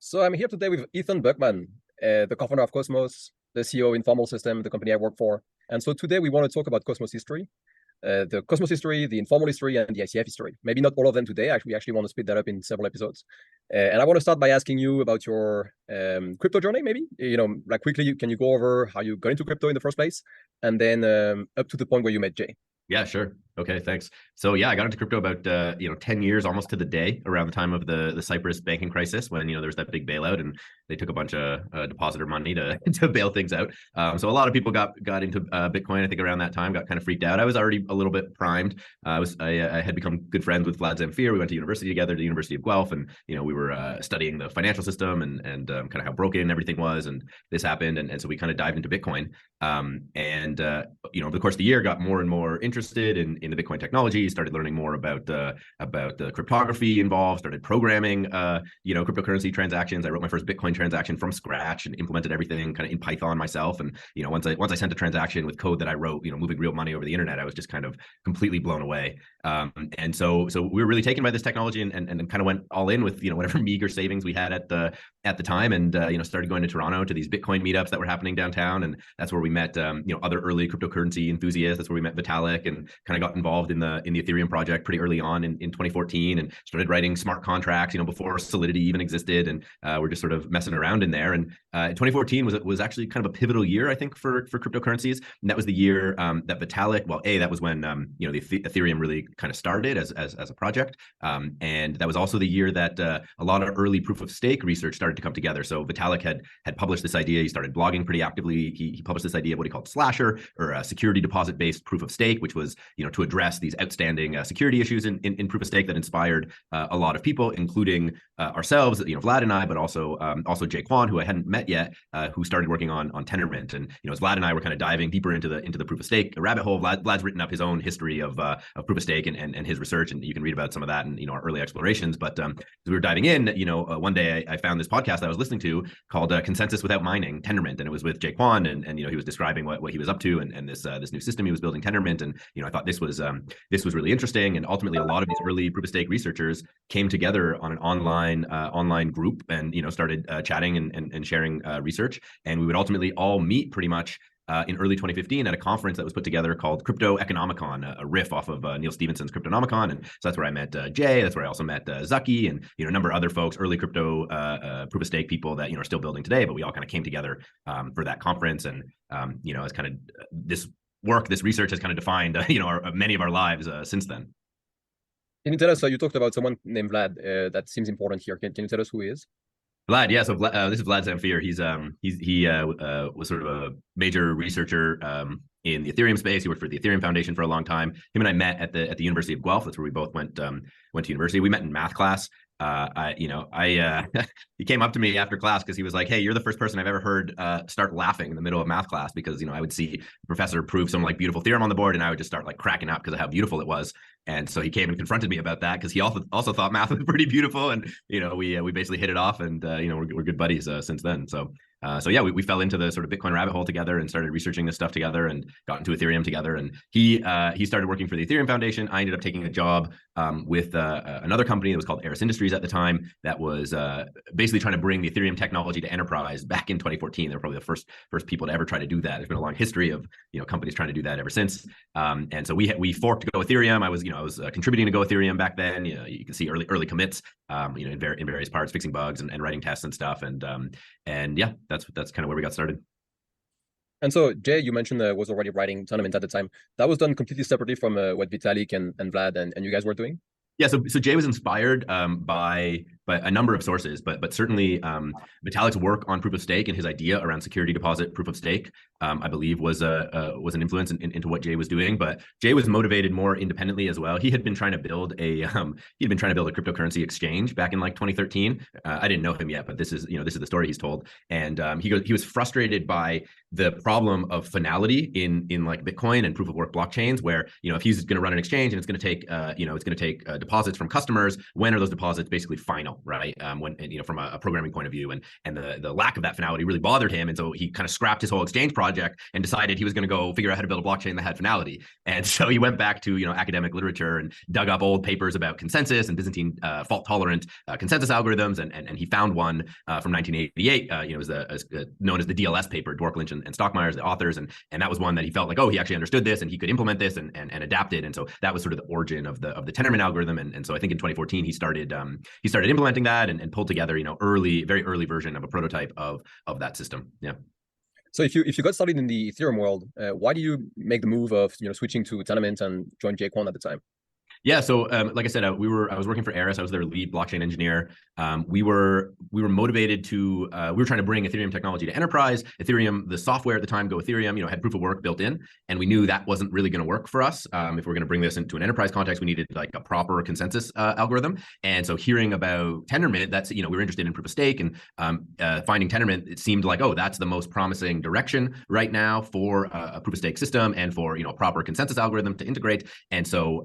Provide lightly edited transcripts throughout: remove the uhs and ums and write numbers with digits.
So I'm here today with Ethan Buchman, the co-founder of Cosmos, the CEO of Informal System, the company I work for. And so today we want to talk about Cosmos history, the Cosmos history, the informal history, and the ICF history. Maybe not all of them today. Actually, we actually want to split that up in several episodes. And I want to start by asking you about your crypto journey, maybe. Like quickly, can you go over how you got into crypto in the first place? And then up to the point where you met Jae. Yeah, sure. Okay, thanks. So yeah, I got into crypto about 10 years almost to the day around the time of the Cyprus banking crisis when there was that big bailout and they took a bunch of depositor money to to bail things out. So a lot of people got into Bitcoin. I think around that time got kind of freaked out. I was already a little bit primed. I had become good friends with Vlad Zamfir. We went to university together, the University of Guelph, and we were studying the financial system and kind of how broken everything was. And this happened, and so we kind of dived into Bitcoin. Over the course of the year, got more and more interested in the Bitcoin technology. Started learning more about the cryptography involved. Started programming, cryptocurrency transactions. I wrote my first Bitcoin transaction from scratch and implemented everything kind of in Python myself. And once I sent a transaction with code that I wrote, moving real money over the internet, I was just kind of completely blown away. And so we were really taken by this technology and kind of went all in with whatever meager savings we had at the time, and started going to Toronto to these Bitcoin meetups that were happening downtown, and that's where we met other early cryptocurrency enthusiasts. That's where we met Vitalik and kind of got involved in the Ethereum project pretty early on in 2014, and started writing smart contracts before Solidity even existed, and we're just sort of messing around in there. And 2014 was actually kind of a pivotal year, I think, for cryptocurrencies, and that was the year that Vitalik, that was when the Ethereum really kind of started as a project, and that was also the year that a lot of early proof of stake research started to come together. So Vitalik had published this idea. He started blogging pretty actively. He published this idea of what he called Slasher, or a security deposit based proof of stake, which was to address these outstanding security issues in proof of stake that inspired a lot of people, including ourselves, Vlad and I, but also Jae Kwon, who I hadn't met yet, who started working on Tendermint. And as Vlad and I were kind of diving deeper into the proof of stake rabbit hole, Vlad's written up his own history of proof of stake and his research, and you can read about some of that in our early explorations. But as we were diving in, one day I found this podcast I was listening to called Consensus Without Mining, Tendermint, and it was with Jae Kwon, and he was describing what he was up to and this new system he was building, Tendermint. And I thought this was really interesting, and ultimately a lot of these early proof of stake researchers came together on an online group and started chatting and sharing research, and we would ultimately all meet pretty much in early 2015 at a conference that was put together called Crypto Economicon, a riff off of Neil Stephenson's Cryptonomicon. And so that's where I met Jae. That's where I also met Zaki and a number of other folks, early crypto proof of stake people that are still building today. But we all kind of came together for that conference, and as kind of this research has kind of defined many of our lives since then. Can you tell us? You talked about someone named Vlad. That seems important here. Can you tell us who he is? Vlad, yeah. So this is Vlad Zamfir. He was sort of a major researcher in the Ethereum space. He worked for the Ethereum Foundation for a long time. Him and I met at the University of Guelph. That's where we both went to university. We met in math class. He came up to me after class because he was like, "Hey, you're the first person I've ever heard start laughing in the middle of math class," because I would see the professor prove some beautiful theorem on the board, and I would just start cracking up because of how beautiful it was. And so he came and confronted me about that because he also thought math was pretty beautiful, and we basically hit it off, and we're good buddies since then. So we fell into the sort of Bitcoin rabbit hole together and started researching this stuff together and got into Ethereum together. And he started working for the Ethereum Foundation. I ended up taking a job with another company that was called Eris Industries at the time that was basically trying to bring the Ethereum technology to enterprise back in 2014. They were probably the first people to ever try to do that. There's been a long history of companies trying to do that ever since. And so we forked Go Ethereum. I was contributing to Go Ethereum back then. You can see early commits in various parts, fixing bugs and writing tests and stuff. And yeah, that's kind of where we got started. And so Jae, you mentioned was already writing Tendermint at the time. That was done completely separately from what Vitalik and Vlad and you guys were doing? Yeah, so Jae was inspired by a number of sources, but certainly Vitalik's work on proof of stake and his idea around security deposit proof of stake, I believe, was an influence into what Jae was doing. But Jae was motivated more independently as well. He had been trying to build a cryptocurrency exchange back in 2013. I didn't know him yet, but this is the story he's told. And he was frustrated by the problem of finality in Bitcoin and proof of work blockchains, where if he's going to run an exchange and it's going to take deposits from customers, when are those deposits basically final? final, right? When from a programming point of view, and the lack of that finality really bothered him, and so he kind of scrapped his whole exchange project and decided he was going to go figure out how to build a blockchain that had finality. And so he went back to academic literature and dug up old papers about consensus and Byzantine fault tolerant consensus algorithms, and he found one from 1988. It was known as the DLS paper, Dwork, Lynch, and Stockmeyer's the authors, and that was one that he felt like, oh, he actually understood this and he could implement this and adapt it. And so that was sort of the origin of the Tendermint algorithm. And so I think in 2014 he started implementing that and pulled together very early version of a prototype of that system. Yeah. So if you got started in the Ethereum world, why did you make the move of switching to Tendermint and join Jae Kwon at the time? Yeah, so like I said, I was working for Eris. I was their lead blockchain engineer. We were motivated to we were trying to bring Ethereum technology to enterprise. Ethereum, the software at the time, Go Ethereum, had proof of work built in, and we knew that wasn't really going to work for us. If we're going to bring this into an enterprise context, we needed like a proper consensus algorithm. And so hearing about Tendermint, that's we were interested in proof of stake, and finding Tendermint, it seemed like, oh, that's the most promising direction right now for a proof of stake system and for a proper consensus algorithm to integrate. And so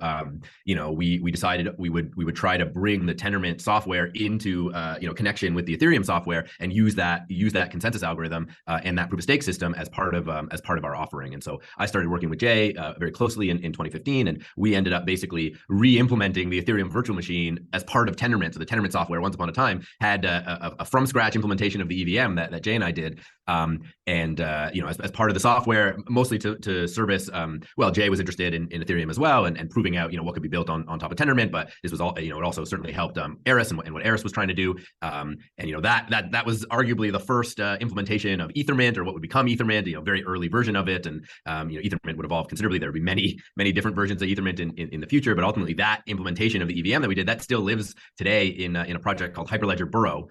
we decided we would try to bring the Tendermint software into connection with the Ethereum software and use that consensus algorithm and that proof of stake system as part of our offering. And so I started working with Jae very closely in 2015, and we ended up basically re-implementing the Ethereum virtual machine as part of Tendermint. So the Tendermint software, once upon a time, had a from scratch implementation of the EVM that Jae and I did. As part of the software, mostly to service, Jae was interested in Ethereum as well, and proving out what could be built on top of Tendermint. But this was all, it also certainly helped Eris and what Eris was trying to do. That was arguably the first implementation of Ethermint, or what would become Ethermint, very early version of it. And Ethermint would evolve considerably. There would be many different versions of Ethermint in the future, but ultimately that implementation of the EVM that we did, that still lives today in a project called Hyperledger Burrow.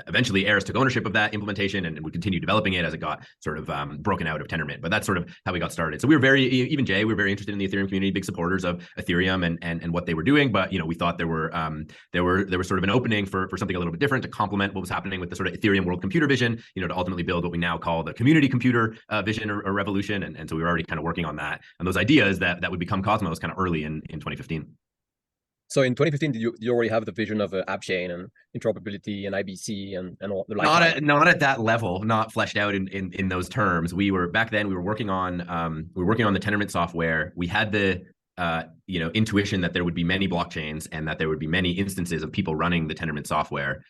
Eventually Eris took ownership of that implementation and would continue developing it as it got sort of broken out of Tendermint. But that's sort of how we got started. So we were even Jae, we were very interested in the Ethereum community, big supporters of Ethereum and what they were doing. But we thought there was sort of an opening for something a little bit different to complement what was happening with the sort of Ethereum world computer vision, to ultimately build what we now call the community computer vision or revolution. And so we were already kind of working on that and those ideas that would become Cosmos kind of early in 2015. So in 2015, did you already have the vision of app chain and interoperability and IBC and all the like? Not at that level, not fleshed out in those terms. Back then we were working on the Tendermint software. We had the intuition that there would be many blockchains and that there would be many instances of people running the Tendermint software.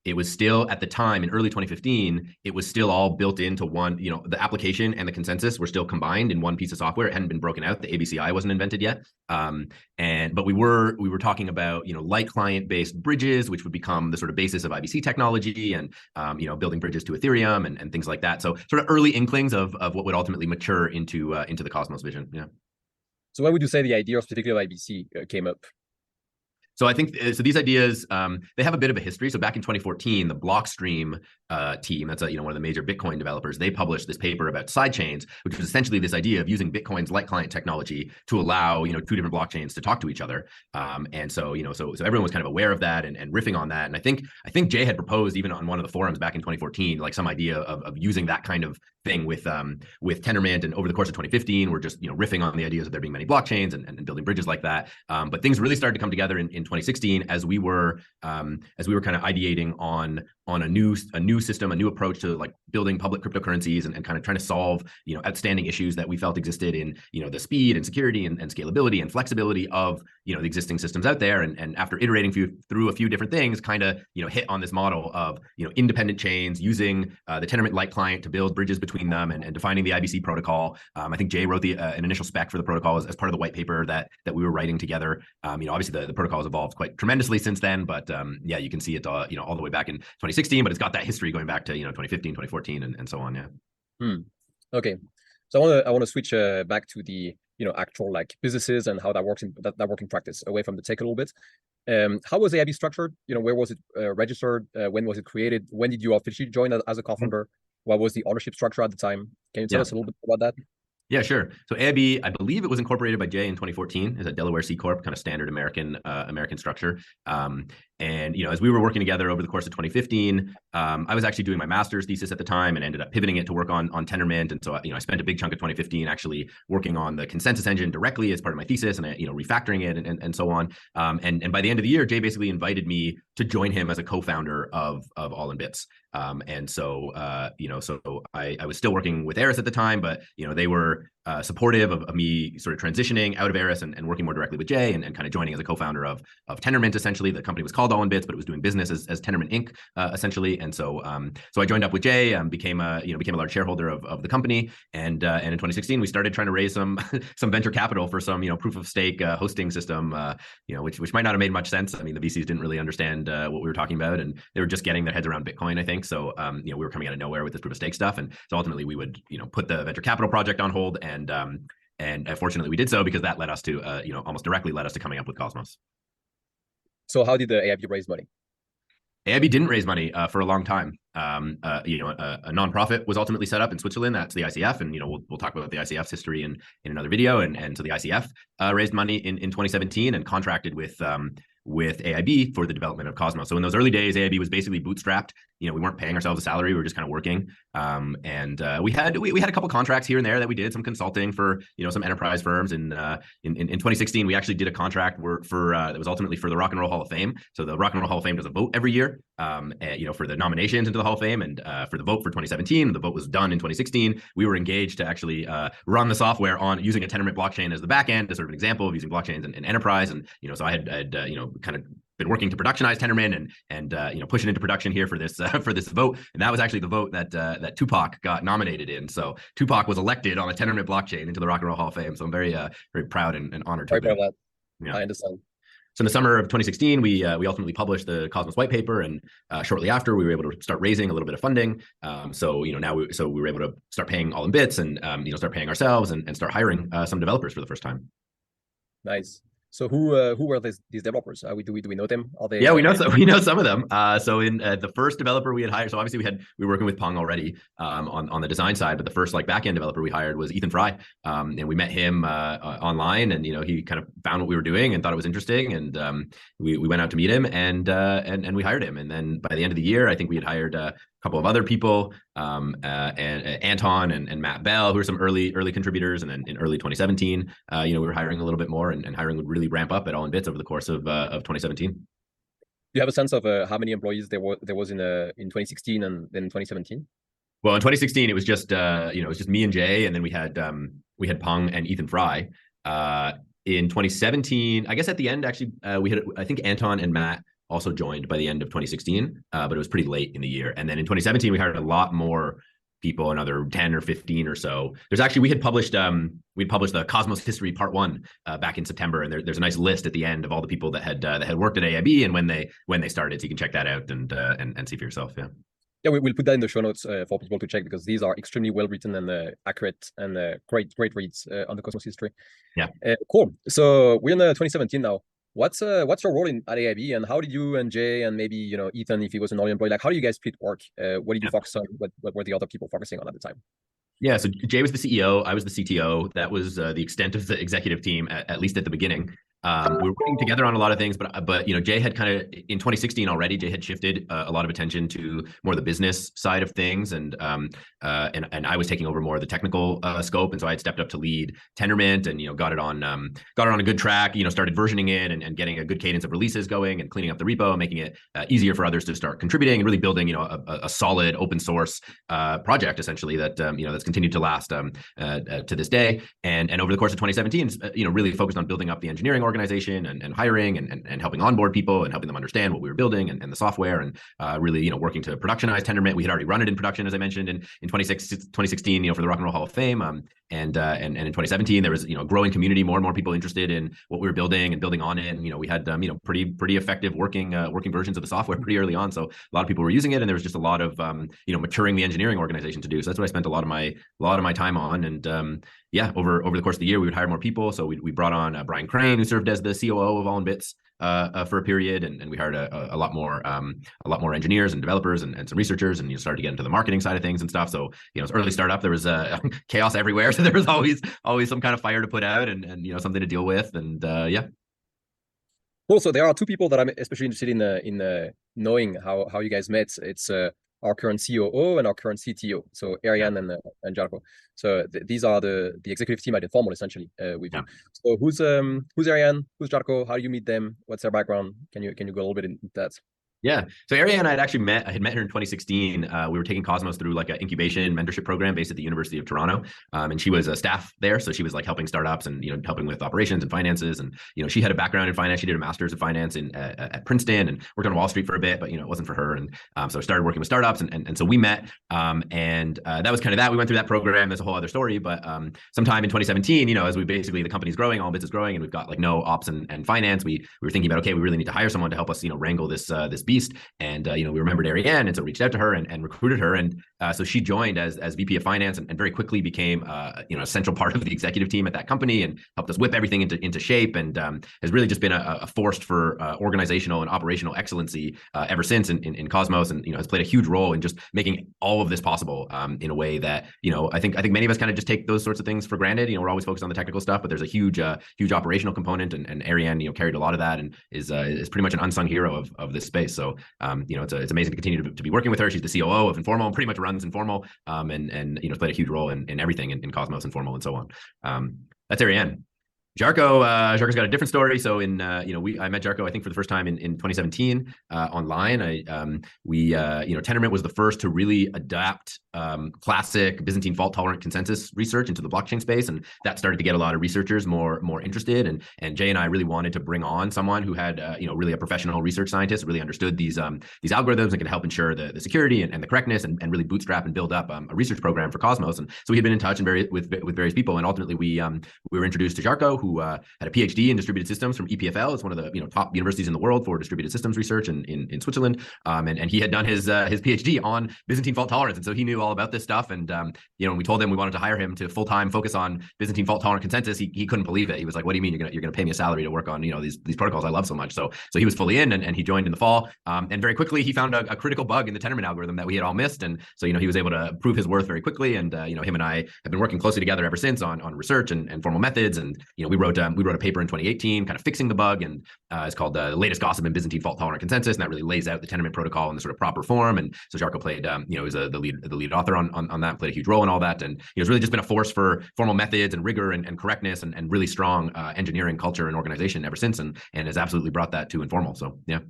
It was still, at the time in early 2015, it was still all built into one, the application and the consensus were still combined in one piece of software. It hadn't been broken out. The ABCI wasn't invented yet. But we were talking about, light client based bridges, which would become the sort of basis of IBC technology and, building bridges to Ethereum and things like that. So sort of early inklings of what would ultimately mature into the Cosmos vision. Yeah. So when would you say the idea of specifically IBC came up? So I think these ideas, they have a bit of a history. So back in 2014, the Blockstream team, that's one of the major Bitcoin developers, they published this paper about sidechains, which was essentially this idea of using Bitcoin's light client technology to allow two different blockchains to talk to each other. So everyone was kind of aware of that and riffing on that. And I think Jae had proposed even on one of the forums back in 2014, like some idea of using that kind of thing with Tendermint. And over the course of 2015, we're just riffing on the ideas of there being many blockchains and building bridges like that. But things really started to come together in 2016 as we were kind of ideating on a new system, a new approach to like building public cryptocurrencies and kind of trying to solve outstanding issues that we felt existed in the speed and security and scalability and flexibility of the existing systems out there. And after iterating through a few different things, kind of hit on this model of independent chains using the Tendermint light client to build bridges between them and defining the IBC protocol. I think Jae wrote an initial spec for the protocol as part of the white paper that we were writing together. Obviously the protocol has evolved quite tremendously since then, but you can see it all the way back in 2016, but it's got that history going back to 2015, 2014, and so on. Yeah. Okay, so I want to switch back to the actual like businesses and how that works that work in practice, away from the tech a little bit. How was AIB structured? Where was it registered? When was it created? When did you officially join as a co-founder? What was the ownership structure at the time? Can you tell us a little bit about that? Yeah, sure. So AIB, I believe it was incorporated by Jae in 2014 as a Delaware C Corp, kind of standard American structure. And as we were working together over the course of 2015, I was actually doing my master's thesis at the time and ended up pivoting it to work on Tendermint. And so I spent a big chunk of 2015 actually working on the consensus engine directly as part of my thesis, and refactoring it and so on. And by the end of the year, Jae basically invited me to join him as a co-founder of All in Bits. And so I was still working with Eris at the time, but they were supportive of me sort of transitioning out of Eris and working more directly with Jae and kind of joining as a co-founder of Tendermint. Essentially, the company was called All in Bits, but it was doing business as Tendermint Inc. Essentially. And so I joined up with Jae, became a large shareholder of the company, and in 2016 we started trying to raise some venture capital for some proof of stake hosting system, which might not have made much sense. I mean, the VCs didn't really understand what we were talking about, and they were just getting their heads around Bitcoin, I think. So we were coming out of nowhere with this proof of stake stuff, and so ultimately we would put the venture capital project on hold, and fortunately we did so, because that led us to almost directly led us to coming up with Cosmos. So how did the AIB raise money? AIB didn't raise money for a long time. A nonprofit was ultimately set up in Switzerland. That's the ICF, and we'll talk about the ICF's history in another video. And so the ICF raised money in 2017 and contracted with AIB for the development of Cosmos. So in those early days, AIB was basically bootstrapped. We weren't paying ourselves a salary; we were just kind of working. We had a couple contracts here and there that we did some consulting for some enterprise firms. In 2016, we actually did a contract for that was ultimately for the Rock and Roll Hall of Fame. So the Rock and Roll Hall of Fame does a vote every year, for the nominations into the Hall of Fame, and for the vote for 2017. The vote was done in 2016. We were engaged to actually run the software on using a Tendermint blockchain as the backend, as sort of an example of using blockchains in enterprise. And so I had kind of been working to productionize Tendermint and push it into production here for this vote. And that was actually the vote that Tupac got nominated in. So Tupac was elected on the Tendermint blockchain into the Rock and Roll Hall of Fame. So I'm very proud and honored to be proud of that. Yeah. I understand. So in the summer of 2016, we ultimately published the Cosmos white paper, and shortly after, we were able to start raising a little bit of funding. So we were able to start paying All in Bits and start paying ourselves and start hiring some developers for the first time. Nice. So who were these developers? Do we know them? Are they? Yeah, we know some of them. So in the first developer we had hired, so obviously we were working with Peng already on the design side, but the first backend developer we hired was Ethan Fry, and we met him online, and he kind of found what we were doing and thought it was interesting, and we went out to meet him, and we hired him, and then by the end of the year, I think we had hired a couple of other people, and Anton and Matt Bell, who were some early contributors. And then in early 2017, we were hiring a little bit more, and hiring would really ramp up at All in Bits over the course of 2017. Do you have a sense of how many employees there was in 2016 and then 2017? Well, in 2016, it was just it was just me and Jae, and then we had Peng and Ethan Fry. In 2017, I guess at the end, actually, we had, I think, Anton and Matt also joined by the end of 2016, but it was pretty late in the year. And then in 2017, we hired a lot more people, another 10 or 15 or so. There's actually, we published the Cosmos History Part 1 back in September, and there's a nice list at the end of all the people that had worked at AIB and when they started. So you can check that out and see for yourself. Yeah. Yeah, we'll put that in the show notes for people to check, because these are extremely well written and accurate and great reads on the Cosmos history. Yeah. Cool. So we're in 2017 now. What's your role at AIB, and how did you and Jae and maybe Ethan, if he was an early employee, how do you guys split work? What did you focus on? What were the other people focusing on at the time? Yeah, so Jae was the CEO, I was the CTO. That was the extent of the executive team, at least at the beginning. We were working together on a lot of things, but Jae had kind of in 2016 already. Jae had shifted a lot of attention to more the business side of things, and I was taking over more of the technical scope, and so I had stepped up to lead Tendermint, and got it on a good track. Started versioning it and getting a good cadence of releases going, and cleaning up the repo, and making it easier for others to start contributing, and really building a solid open source project essentially that's continued to last to this day. And over the course of 2017, really focused on building up the engineering organization and hiring and helping onboard people and helping them understand what we were building and the software, and really working to productionize Tendermint. We had already run it in production, as I mentioned, in 2016 for the Rock and Roll Hall of Fame, and in 2017 there was a growing community, more and more people interested in what we were building and building on it, and we had pretty effective working versions of the software pretty early on, so a lot of people were using it, and there was just a lot of maturing the engineering organization to do. So that's what I spent a lot of my time on. And over the course of the year, we would hire more people. So we brought on Brian Crane, who served as the COO of All in Bits for a period, and we hired a lot more engineers and developers and some researchers, and started to get into the marketing side of things and stuff. So it's early startup, there was chaos everywhere, so there was always some kind of fire to put out and something to deal with, and yeah. Cool. So there are two people that I'm especially interested in knowing how you guys met. It's our current COO and our current CTO. So Yeah. Ariane and Jarko. So these are the executive team at Informal essentially with Yeah. you. So who's Ariane? Who's Jarko? How do you meet them? What's their background? Can you go a little bit into that? Yeah. So Ariane, I had met her in 2016. We were taking Cosmos through like an incubation mentorship program based at the University of Toronto. And she was a staff there. So she was like helping startups and, helping with operations and finances. And, she had a background in finance. She did a master's of finance at Princeton and worked on Wall Street for a bit, but, it wasn't for her. And so I started working with startups and so we met. And that was kind of that. We went through that program. There's a whole other story. But sometime in 2017, as we basically, the company's growing, all business growing, and we've got like no ops and finance, we were thinking about, okay, we really need to hire someone to help us, wrangle this beast. And we remembered Ariane, and so reached out to her and recruited her. And so she joined as VP of Finance and very quickly became a central part of the executive team at that company and helped us whip everything into shape, and has really just been a force for organizational and operational excellency ever since in Cosmos, and has played a huge role in just making all of this possible in a way that I think many of us kind of just take those sorts of things for granted. We're always focused on the technical stuff, but there's a huge operational component, and Ariane carried a lot of that and is pretty much an unsung hero of this space. So it's amazing to continue to be working with her. She's the COO of Informal and pretty much runs Informal, and played a huge role in everything in Cosmos, Informal, and so on. That's Ariane. Jarko's got a different story. So I met Jarko, I think, for the first time in 2017 online. Tendermint was the first to really adapt classic Byzantine fault tolerant consensus research into the blockchain space, and that started to get a lot of researchers more interested. And Jae and I really wanted to bring on someone who had really a professional research scientist, really understood these algorithms and could help ensure the security and the correctness, and really bootstrap and build up a research program for Cosmos. And so we had been in touch with various people, and ultimately we were introduced to Jarko, who had a PhD in distributed systems from EPFL. It's one of the top universities in the world for distributed systems research in Switzerland. And he had done his PhD on Byzantine fault tolerance, and so he knew all about this stuff. And when we told him we wanted to hire him to full-time focus on Byzantine fault tolerant consensus, he couldn't believe it. He was like, "What do you mean you're gonna pay me a salary to work on these protocols I love so much?" So he was fully in, and he joined in the fall. And very quickly he found a critical bug in the Tendermint algorithm that we had all missed, and so he was able to prove his worth very quickly. And him and I have been working closely together ever since on research and formal methods. And we wrote a paper in 2018 kind of fixing the bug, and it's called the latest gossip in Byzantine fault tolerant consensus, and that really lays out the Tendermint protocol in the sort of proper form. And so Jarko played was the lead author on that, played a huge role in all that, and it's really just been a force for formal methods and rigor and correctness and really strong engineering culture and organization ever since, and has absolutely brought that to Informal. So yeah.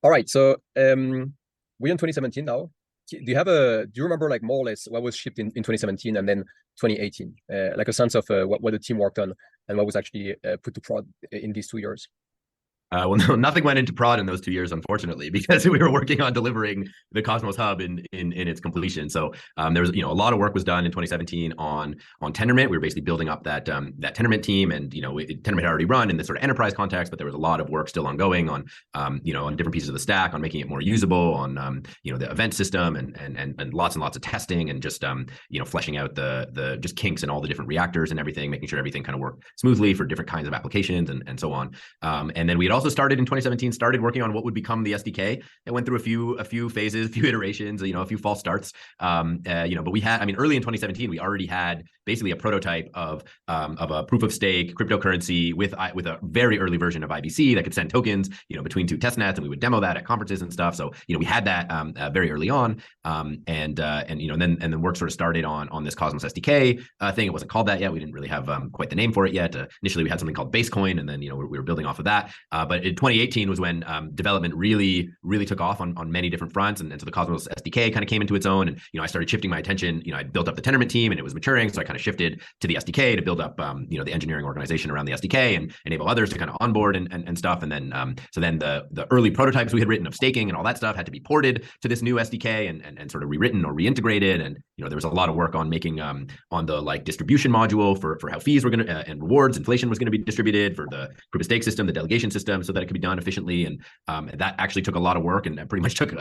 All right, so we're in 2017 now. Do you remember like more or less what was shipped in 2017 and then 2018, like a sense of what the team worked on and what was actually put to prod in these 2 years? Well, no, nothing went into prod in those 2 years, unfortunately, because we were working on delivering the Cosmos Hub in its completion. So there was, a lot of work was done in 2017 on Tendermint. We were basically building up that Tendermint team, and Tendermint had already run in this sort of enterprise context, but there was a lot of work still ongoing on on different pieces of the stack, on making it more usable, on the event system, and lots of testing, and just fleshing out the just kinks in all the different reactors and everything, making sure everything kind of worked smoothly for different kinds of applications and so on. And then we had also started in 2017 working on what would become the SDK. It went through a few phases, a few iterations, a few false starts. But we had, early in 2017, we already had basically a prototype of a proof of stake cryptocurrency with a very early version of IBC that could send tokens, between two test nets, and we would demo that at conferences and stuff. So we had that very early on, and then work sort of started on this Cosmos SDK thing. It wasn't called that yet. We didn't really have quite the name for it yet. Initially, we had something called Basecoin, and then we were building off of that. But in 2018 was when development really took off on many different fronts, and so the Cosmos SDK kind of came into its own, and I started shifting my attention. I built up the Tendermint team, and it was maturing, so I kind of shifted to the SDK to build up the engineering organization around the SDK and enable others to kind of onboard and stuff. And then the early prototypes we had written of staking and all that stuff had to be ported to this new SDK and sort of rewritten or reintegrated. And there was a lot of work on making on the distribution module for how fees were going to and rewards, inflation was going to be distributed for the proof of stake system, the delegation system, so that it could be done efficiently. And that actually took a lot of work and pretty much took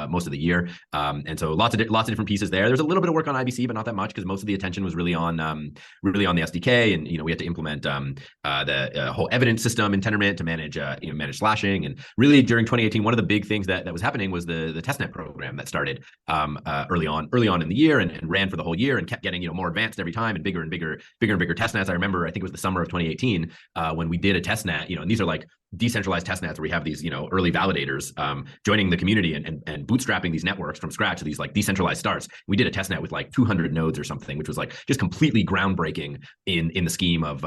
most of the year. And so lots of different pieces there. There's a little bit of work on IBC, but not that much, because most of the attention was really on the SDK. And we had to implement the whole evidence system in Tendermint to manage slashing. And really during 2018, one of the big things that was happening was the testnet program that started early on in the year and ran for the whole year and kept getting more advanced every time and bigger testnets. I remember, I think it was the summer of 2018 when we did a testnet. And these are like decentralized testnets where we have these, early validators joining the community and bootstrapping these networks from scratch to these like decentralized starts. We did a testnet with like 200 nodes or something, which was like just completely groundbreaking in the scheme of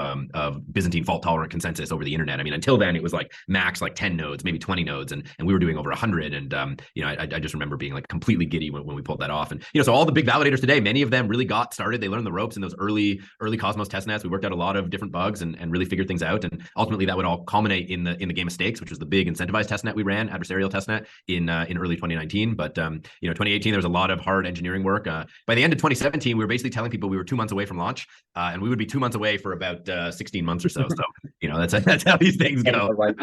Byzantine fault tolerant consensus over the internet. I mean, until then it was like max like 10 nodes, maybe 20 nodes, and we were doing over 100. And I just remember being like completely giddy when we pulled that off. And so all the big validators today, many of them really got started. They learned the ropes in those early Cosmos testnets. We worked out a lot of different bugs and really figured things out. And ultimately that would all culminate in the game of stakes, which was the big incentivized testnet we ran, adversarial testnet in early 2019. But 2018 there was a lot of hard engineering work. By the end of 2017, we were basically telling people we were 2 months away from launch, and we would be 2 months away for about 16 months or so. So that's how these things go. Right.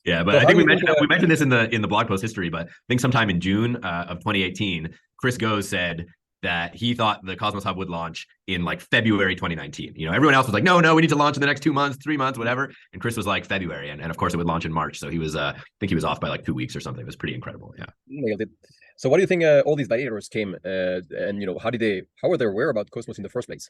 Yeah, but so I think we mentioned this in the blog post history. But I think sometime in June of 2018, Chris Goes said that he thought the Cosmos Hub would launch in like February 2019. Everyone else was like, no, we need to launch in the next 2 months, 3 months, whatever. And Chris was like February. And of course it would launch in March. So he was, I think he was off by like 2 weeks or something. It was pretty incredible. Yeah. Nailed it. So what do you think all these validators came and how were they aware about Cosmos in the first place?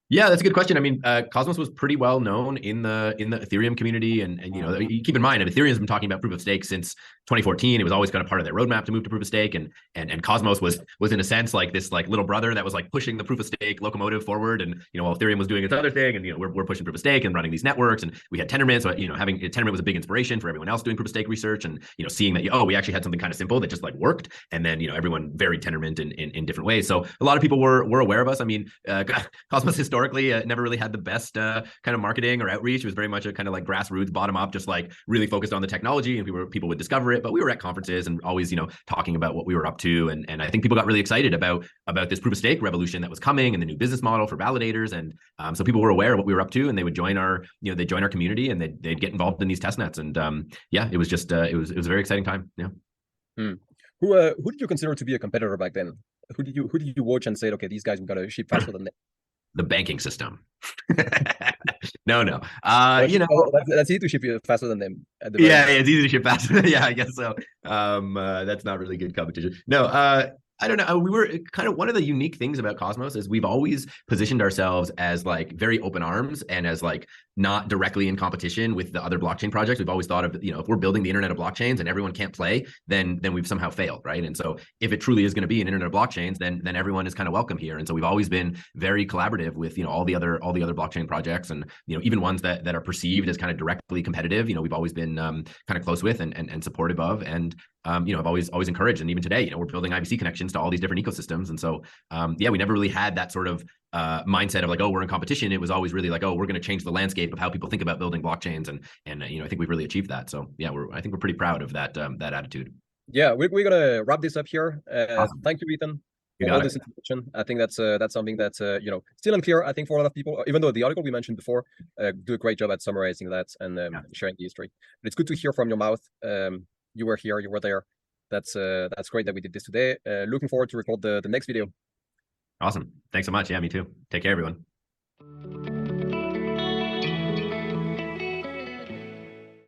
Yeah, that's a good question. I mean, Cosmos was pretty well known in the Ethereum community, and you keep in mind, Ethereum's been talking about proof of stake since 2014. It was always kind of part of their roadmap to move to proof of stake, and Cosmos was in a sense like this like little brother that was like pushing the proof of stake locomotive forward, and while Ethereum was doing its other thing, and we're pushing proof of stake and running these networks, and we had Tendermint, so having Tendermint was a big inspiration for everyone else doing proof of stake research, and seeing that we actually had something kind of simple that just like worked, and then everyone varied Tendermint in different ways. So a lot of people were aware of us. I mean, Cosmos historically never really had the best kind of marketing or outreach. It was very much a kind of like grassroots, bottom up, just like really focused on the technology, and people would discover it. But we were at conferences and always, talking about what we were up to. And I think people got really excited about this proof of stake revolution that was coming and the new business model for validators. And so people were aware of what we were up to, and they would join our, they'd join our community, and they'd get involved in these test nets. And it was just, it was a very exciting time. Yeah. Who did you consider to be a competitor back then? Who did you watch and say, okay, these guys, we got to ship faster than them? The banking system. No. That's easy to ship faster than them. Yeah, it's easy to ship faster. Yeah, I guess so. That's not really good competition. No, I don't know. We were kind of one of the unique things about Cosmos is we've always positioned ourselves as like very open arms and as like not directly in competition with the other blockchain projects. We've always thought of, if we're building the internet of blockchains and everyone can't play, then we've somehow failed, right? And so if it truly is going to be an internet of blockchains, then everyone is kind of welcome here. And so we've always been very collaborative with, all the other blockchain projects, and even ones that are perceived as kind of directly competitive. We've always been kind of close with and supportive of, and I've always encouraged. And even today, we're building IBC connections to all these different ecosystems. And so, we never really had that sort of mindset of like, oh, we're in competition. It was always really like, oh, we're going to change the landscape of how people think about building blockchains. And I think we've really achieved that. So yeah, I think we're pretty proud of that attitude. Yeah, we're going to wrap this up here. Awesome. Thank you, Ethan, for all this information. I think that's something that's still unclear, I think, for a lot of people, even though the article we mentioned before do a great job at summarizing that and sharing the history. But it's good to hear from your mouth. You were here, you were there. That's great that we did this today. Looking forward to record the next video. Awesome. Thanks so much. Yeah, me too. Take care, everyone.